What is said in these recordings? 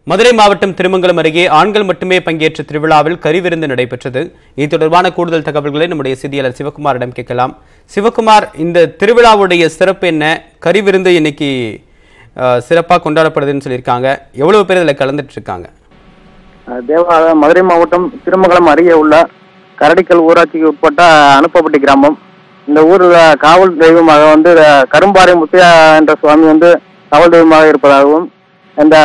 மதுரை மாவட்டம் திருமங்கலம் அருகே ஆண்கள் மட்டுமே பங்கேற்ற திருவிழாவில் கறிவிருந்து நடைபெற்றது. இது தொடர்பான கூடுதல் தகவல்களை நம்முடைய செய்தியாளர் சிவகுமாரிடம் கேட்கலாம். சிவகுமார், இந்த திருவிழாவுடைய சிறப்பு என்ன? கறிவிருந்து இன்னைக்கு சிறப்பாக கொண்டாடப்படுதுன்னு சொல்லியிருக்காங்க. எவ்வளவு பேர் இதில் கலந்துட்டு இருக்காங்க? மதுரை மாவட்டம் திருமங்கலம் அருகே உள்ள கரடிக்கல் ஊராட்சிக்கு உட்பட்ட அனுப்பப்பட்டி கிராமம். இந்த ஊரில் காவல் தெய்வமாக கரும்பாறை முத்தையா என்ற சுவாமி காவல் தெய்வமாக இருப்பதாகவும், இந்த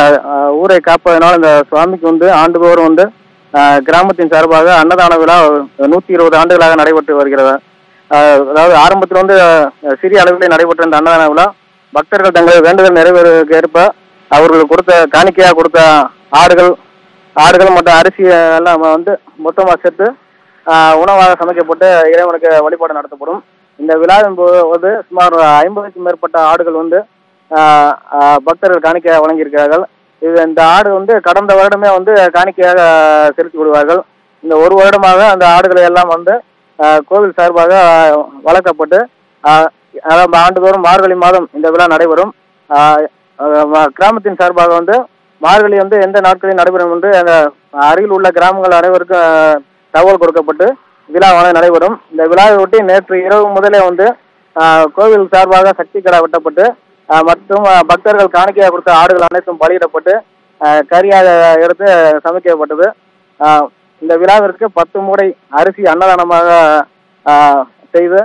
ஊரை காப்பதனால் இந்த சுவாமிக்கு ஆண்டுதோறும் கிராமத்தின் சார்பாக அன்னதான விழா 120 ஆண்டுகளாக நடைபெற்று வருகிறது. அதாவது ஆரம்பத்தில் சிறிய அளவிலே நடைபெற்ற இந்த அன்னதான விழா பக்தர்கள் தங்கள் வேண்டுதல் நிறைவேறுவதற்கு ஏற்ப அவர்கள் காணிக்கையாக கொடுத்த ஆடுகள் மற்றும் அரிசி எல்லாம் மொத்தமாக சேர்த்து உணவாக சமைக்கப்பட்டு இறைவனுக்கு வழிபாடு நடத்தப்படும். இந்த விழாவின் போது சுமார் 50க்கும் மேற்பட்ட ஆடுகள் பக்தர்கள் காணிக்கையாக வழங்கியிருக்கிறார்கள். இந்த ஆடு கடந்த வருடமே காணிக்கையாக செலுத்தி விடுவார்கள். இந்த ஒரு வருடமாக அந்த ஆடுகளை எல்லாம் கோவில் சார்பாக வளர்க்கப்பட்டு ஆண்டுதோறும் மார்கழி மாதம் இந்த விழா நடைபெறும். கிராமத்தின் சார்பாக மார்கழி எந்த நாட்களில் நடைபெறும் என்று அந்த அருகில் உள்ள கிராமங்கள் அனைவருக்கும் தகவல் கொடுக்கப்பட்டு விழா நடைபெறும். இந்த விழாவை ஒட்டி நேற்று இரவு முதலே கோவில் சார்பாக சக்தி கடை வெட்டப்பட்டு மற்றும் பக்தர்கள் காணிக்கையாக கொடுத்த ஆடுகள் அனைத்தும் பலியிடப்பட்டு கறியாக எடுத்து சமைக்கப்பட்டது. இந்த விழாவிற்கு 10 மூடை அரிசி அன்னதானமாக செய்து,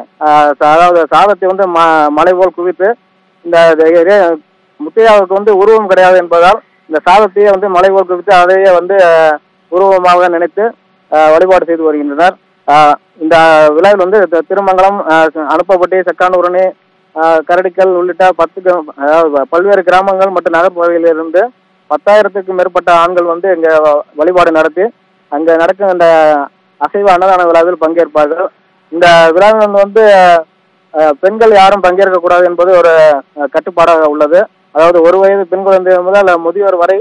அதாவது சாதத்தை மலை போல் குவித்து, இந்த முத்தையாவுக்கு உருவம் கிடையாது என்பதால் இந்த சாதத்தையே மலை போல் குவித்து அதையே உருவமாக நினைத்து வழிபாடு செய்து வருகின்றனர். இந்த விழாவில் திருமங்கலம், அனுப்பப்பட்டி, செக்கானூரணி, கரடிக்கல் உள்ளிட்ட 10 பல்வேறு கிராமங்கள் மற்றும் நகர்பகுதியிலிருந்து 10,000க்கும் மேற்பட்ட ஆண்கள் இங்கே வழிபாடு நடத்தி அங்கே நடக்கும் இந்த அசைவ அன்னதான விழாவில் பங்கேற்பார்கள். இந்த விழாவில் பெண்கள் யாரும் பங்கேற்கக்கூடாது என்பது ஒரு கட்டுப்பாடாக உள்ளது. அதாவது 1 வயது பெண் குழந்தை முதல் முதியோர் வரை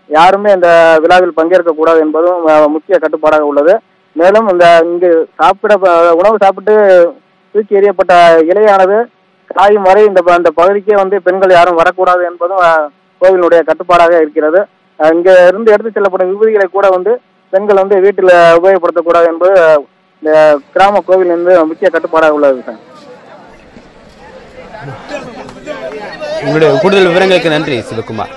யாருமே இந்த விழாவில் பங்கேற்கக்கூடாது என்பதும் முக்கிய கட்டுப்பாடாக உள்ளது. மேலும் இங்கு உணவு சாப்பிட்டு தூக்கி எறியப்பட்ட இலையானது காயும் வரை இந்த பகுதிக்கே பெண்கள் யாரும் வரக்கூடாது என்பதும் கோவிலுடைய கட்டுப்பாடாக இருக்கிறது. இங்கே இருந்து எடுத்து செல்லப்படும் விபூதிகளை கூட பெண்கள் வீட்டில் உபயோகப்படுத்தக்கூடாது என்பது இந்த கிராம கோவில் முக்கிய கட்டுப்பாடாக உள்ளது சார். உங்களுடைய கூடுதல் விவரங்களுக்கு நன்றி சிவகுமார்.